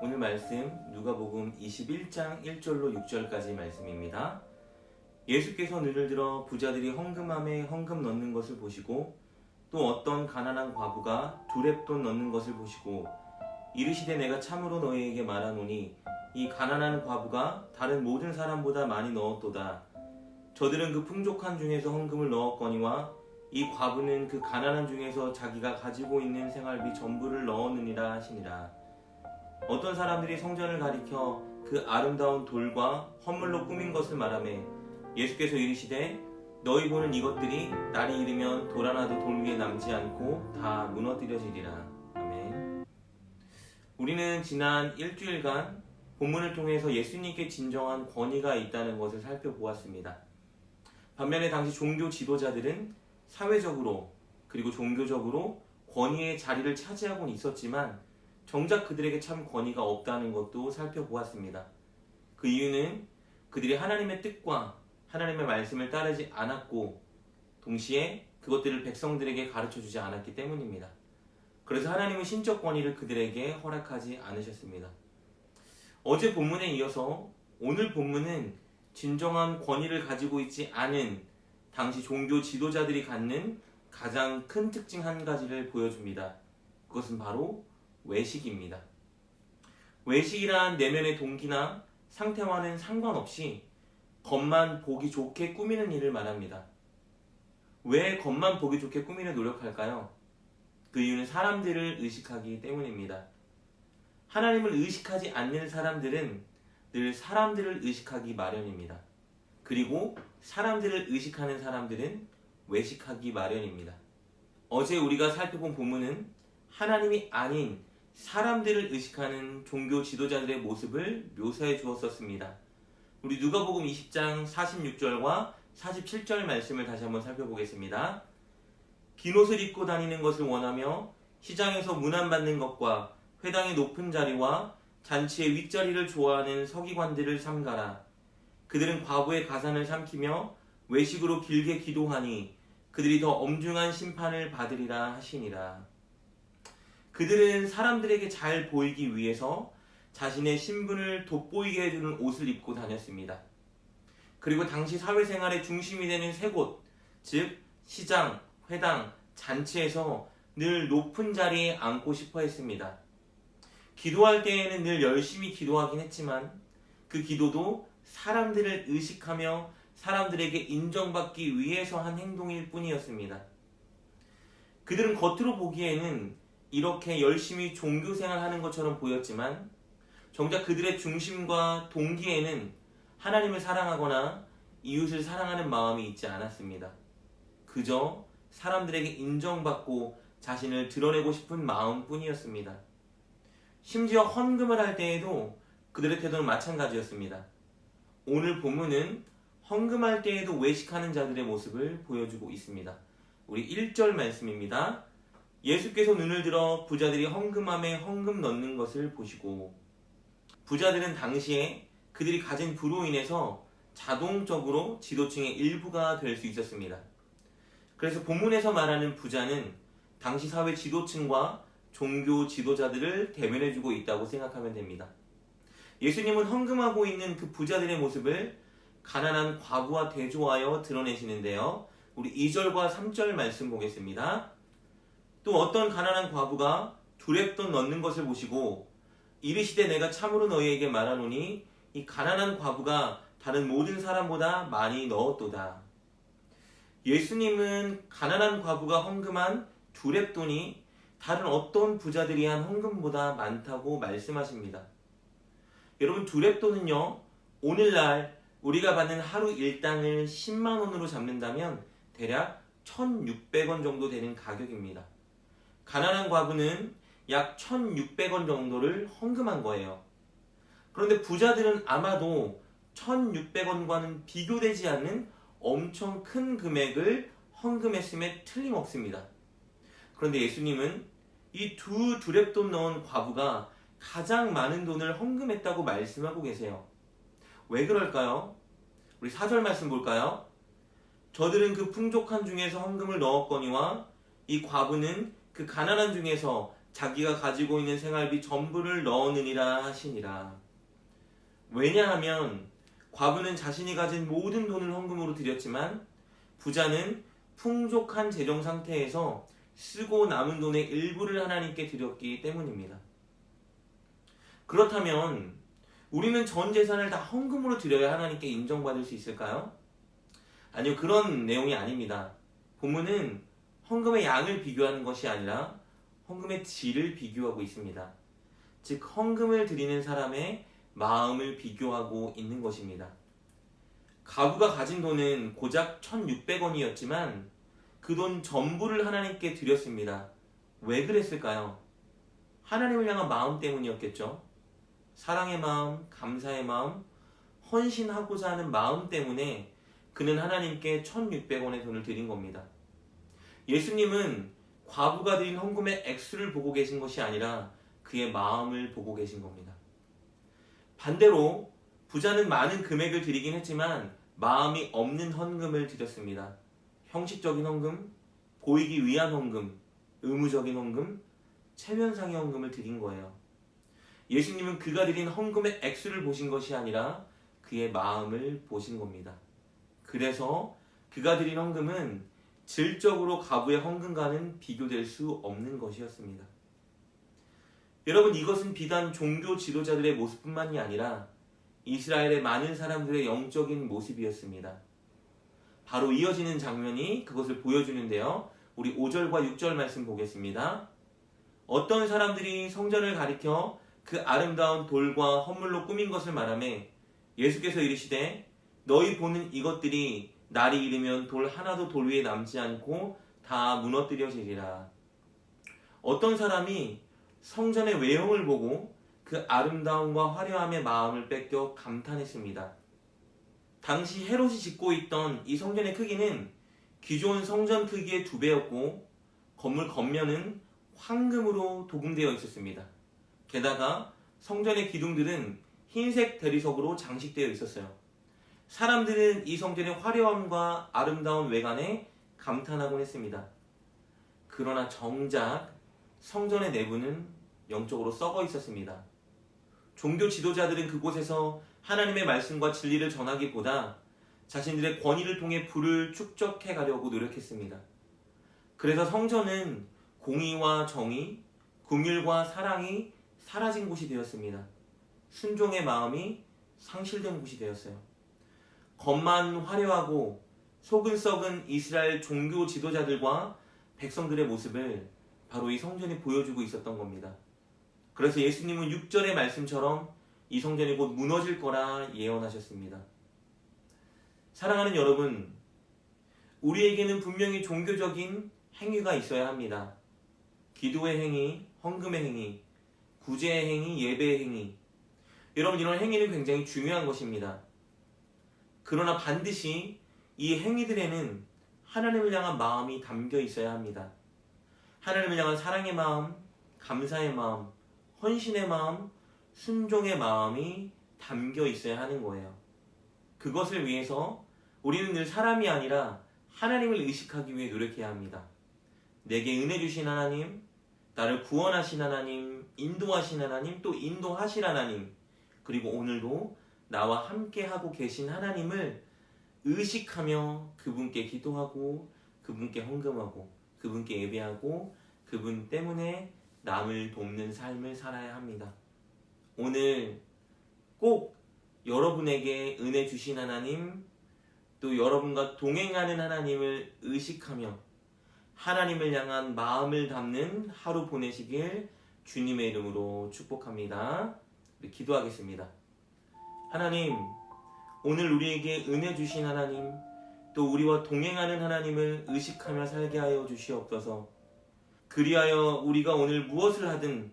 오늘 말씀 누가복음 21장 1절로 6절까지 말씀입니다. 예수께서 눈을 들어 부자들이 헌금함에 헌금 넣는 것을 보시고 또 어떤 가난한 과부가 두렙돈 넣는 것을 보시고 이르시되 내가 참으로 너희에게 말하노니 이 가난한 과부가 다른 모든 사람보다 많이 넣었도다. 저들은 그 풍족한 중에서 헌금을 넣었거니와 이 과부는 그 가난한 중에서 자기가 가지고 있는 생활비 전부를 넣었느니라 하시니라. 어떤 사람들이 성전을 가리켜 그 아름다운 돌과 헌물로 꾸민 것을 말하매 예수께서 이르시되 너희 보는 이것들이 날이 이르면 돌 하나도 돌 위에 남지 않고 다 무너뜨려지리라. 아멘. 우리는 지난 일주일간 본문을 통해서 예수님께 진정한 권위가 있다는 것을 살펴보았습니다. 반면에 당시 종교 지도자들은 사회적으로 그리고 종교적으로 권위의 자리를 차지하고는 있었지만 정작 그들에게 참 권위가 없다는 것도 살펴보았습니다. 그 이유는 그들이 하나님의 뜻과 하나님의 말씀을 따르지 않았고 동시에 그것들을 백성들에게 가르쳐주지 않았기 때문입니다. 그래서 하나님은 신적 권위를 그들에게 허락하지 않으셨습니다. 어제 본문에 이어서 오늘 본문은 진정한 권위를 가지고 있지 않은 당시 종교 지도자들이 갖는 가장 큰 특징 한 가지를 보여줍니다. 그것은 바로 외식입니다. 외식이란 내면의 동기나 상태와는 상관없이 겉만 보기 좋게 꾸미는 일을 말합니다. 왜 겉만 보기 좋게 꾸미려 노력할까요? 그 이유는 사람들을 의식하기 때문입니다. 하나님을 의식하지 않는 사람들은 늘 사람들을 의식하기 마련입니다. 그리고 사람들을 의식하는 사람들은 외식하기 마련입니다. 어제 우리가 살펴본 본문은 하나님이 아닌 사람들을 의식하는 종교 지도자들의 모습을 묘사해 주었었습니다. 우리 누가복음 20장 46절과 47절 말씀을 다시 한번 살펴보겠습니다. 긴 옷을 입고 다니는 것을 원하며 시장에서 문안받는 것과 회당의 높은 자리와 잔치의 윗자리를 좋아하는 서기관들을 삼가라. 그들은 과부의 가산을 삼키며 외식으로 길게 기도하니 그들이 더 엄중한 심판을 받으리라 하시니라. 그들은 사람들에게 잘 보이기 위해서 자신의 신분을 돋보이게 해주는 옷을 입고 다녔습니다. 그리고 당시 사회생활의 중심이 되는 세 곳, 즉 시장, 회당, 잔치에서 늘 높은 자리에 앉고 싶어 했습니다. 기도할 때에는 늘 열심히 기도하긴 했지만 그 기도도 사람들을 의식하며 사람들에게 인정받기 위해서 한 행동일 뿐이었습니다. 그들은 겉으로 보기에는 이렇게 열심히 종교생활하는 것처럼 보였지만 정작 그들의 중심과 동기에는 하나님을 사랑하거나 이웃을 사랑하는 마음이 있지 않았습니다. 그저 사람들에게 인정받고 자신을 드러내고 싶은 마음뿐이었습니다. 심지어 헌금을 할 때에도 그들의 태도는 마찬가지였습니다. 오늘 본문은 헌금할 때에도 외식하는 자들의 모습을 보여주고 있습니다. 우리 1절 말씀입니다. 예수께서 눈을 들어 부자들이 헌금함에 헌금 넣는 것을 보시고, 부자들은 당시에 그들이 가진 부로 인해서 자동적으로 지도층의 일부가 될 수 있었습니다. 그래서 본문에서 말하는 부자는 당시 사회 지도층과 종교 지도자들을 대변해주고 있다고 생각하면 됩니다. 예수님은 헌금하고 있는 그 부자들의 모습을 가난한 과부와 대조하여 드러내시는데요. 우리 2절과 3절 말씀 보겠습니다. 또 어떤 가난한 과부가 두렙돈 넣는 것을 보시고 이르시되 내가 참으로 너희에게 말하노니 이 가난한 과부가 다른 모든 사람보다 많이 넣었도다. 예수님은 가난한 과부가 헌금한 두렙돈이 다른 어떤 부자들이 한 헌금보다 많다고 말씀하십니다. 여러분, 두렙돈은요, 오늘날 우리가 받는 하루 일당을 10만 원으로 잡는다면 대략 1,600원 정도 되는 가격입니다. 가난한 과부는 약 1,600원 정도를 헌금한 거예요. 그런데 부자들은 아마도 1,600원과는 비교되지 않는 엄청 큰 금액을 헌금했음에 틀림없습니다. 그런데 예수님은 이 두 두렙돈 넣은 과부가 가장 많은 돈을 헌금했다고 말씀하고 계세요. 왜 그럴까요? 우리 4절 말씀 볼까요? 저들은 그 풍족한 중에서 헌금을 넣었거니와 이 과부는 그 가난한 중에서 자기가 가지고 있는 생활비 전부를 넣으니라 하시니라. 왜냐하면 과부는 자신이 가진 모든 돈을 헌금으로 드렸지만 부자는 풍족한 재정 상태에서 쓰고 남은 돈의 일부를 하나님께 드렸기 때문입니다. 그렇다면 우리는 전 재산을 다 헌금으로 드려야 하나님께 인정받을 수 있을까요? 아니요, 그런 내용이 아닙니다. 본문은 헌금의 양을 비교하는 것이 아니라 헌금의 질을 비교하고 있습니다. 즉, 헌금을 드리는 사람의 마음을 비교하고 있는 것입니다. 가부가 가진 돈은 고작 1,600원이었지만 그 돈 전부를 하나님께 드렸습니다. 왜 그랬을까요? 하나님을 향한 마음 때문이었겠죠. 사랑의 마음, 감사의 마음, 헌신하고자 하는 마음 때문에 그는 하나님께 1,600원의 돈을 드린 겁니다. 예수님은 과부가 드린 헌금의 액수를 보고 계신 것이 아니라 그의 마음을 보고 계신 겁니다. 반대로 부자는 많은 금액을 드리긴 했지만 마음이 없는 헌금을 드렸습니다. 형식적인 헌금, 보이기 위한 헌금, 의무적인 헌금, 체면상의 헌금을 드린 거예요. 예수님은 그가 드린 헌금의 액수를 보신 것이 아니라 그의 마음을 보신 겁니다. 그래서 그가 드린 헌금은 질적으로 가부의 헌금과는 비교될 수 없는 것이었습니다. 여러분, 이것은 비단 종교 지도자들의 모습뿐만이 아니라 이스라엘의 많은 사람들의 영적인 모습이었습니다. 바로 이어지는 장면이 그것을 보여주는데요. 우리 5절과 6절 말씀 보겠습니다. 어떤 사람들이 성전을 가리켜 그 아름다운 돌과 헌물로 꾸민 것을 말하며 예수께서 이르시되 너희 보는 이것들이 날이 이르면 돌 하나도 돌 위에 남지 않고 다 무너뜨려지리라. 어떤 사람이 성전의 외형을 보고 그 아름다움과 화려함의 마음을 뺏겨 감탄했습니다. 당시 헤롯이 짓고 있던 이 성전의 크기는 기존 성전 크기의 2배였고 건물 겉면은 황금으로 도금되어 있었습니다. 게다가 성전의 기둥들은 흰색 대리석으로 장식되어 있었어요. 사람들은 이 성전의 화려함과 아름다운 외관에 감탄하곤 했습니다. 그러나 정작 성전의 내부는 영적으로 썩어 있었습니다. 종교 지도자들은 그곳에서 하나님의 말씀과 진리를 전하기보다 자신들의 권위를 통해 부를 축적해 가려고 노력했습니다. 그래서 성전은 공의와 정의, 긍휼과 사랑이 사라진 곳이 되었습니다. 순종의 마음이 상실된 곳이 되었어요. 겉만 화려하고 속은 썩은 이스라엘 종교 지도자들과 백성들의 모습을 바로 이 성전이 보여주고 있었던 겁니다. 그래서 예수님은 6절의 말씀처럼 이 성전이 곧 무너질 거라 예언하셨습니다. 사랑하는 여러분, 우리에게는 분명히 종교적인 행위가 있어야 합니다. 기도의 행위, 헌금의 행위, 구제의 행위, 예배의 행위. 여러분, 이런 행위는 굉장히 중요한 것입니다. 그러나 반드시 이 행위들에는 하나님을 향한 마음이 담겨 있어야 합니다. 하나님을 향한 사랑의 마음, 감사의 마음, 헌신의 마음, 순종의 마음이 담겨 있어야 하는 거예요. 그것을 위해서 우리는 늘 사람이 아니라 하나님을 의식하기 위해 노력해야 합니다. 내게 은혜 주신 하나님, 나를 구원하신 하나님, 인도하신 하나님, 또 인도하실 하나님, 그리고 오늘도 나와 함께하고 계신 하나님을 의식하며 그분께 기도하고 그분께 헌금하고 그분께 예배하고 그분 때문에 남을 돕는 삶을 살아야 합니다. 오늘 꼭 여러분에게 은혜 주신 하나님, 또 여러분과 동행하는 하나님을 의식하며 하나님을 향한 마음을 담는 하루 보내시길 주님의 이름으로 축복합니다. 우리 기도하겠습니다. 하나님, 오늘 우리에게 은혜 주신 하나님, 또 우리와 동행하는 하나님을 의식하며 살게 하여 주시옵소서. 그리하여 우리가 오늘 무엇을 하든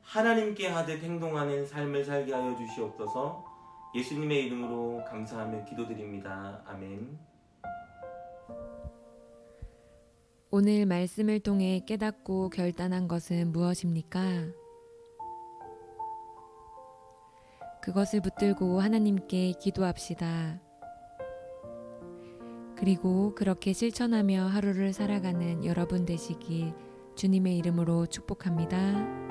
하나님께 하듯 행동하는 삶을 살게 하여 주시옵소서. 예수님의 이름으로 감사하며 기도드립니다. 아멘. 오늘 말씀을 통해 깨닫고 결단한 것은 무엇입니까? 그것을 붙들고 하나님께 기도합시다. 그리고 그렇게 실천하며 하루를 살아가는 여러분 되시길 주님의 이름으로 축복합니다.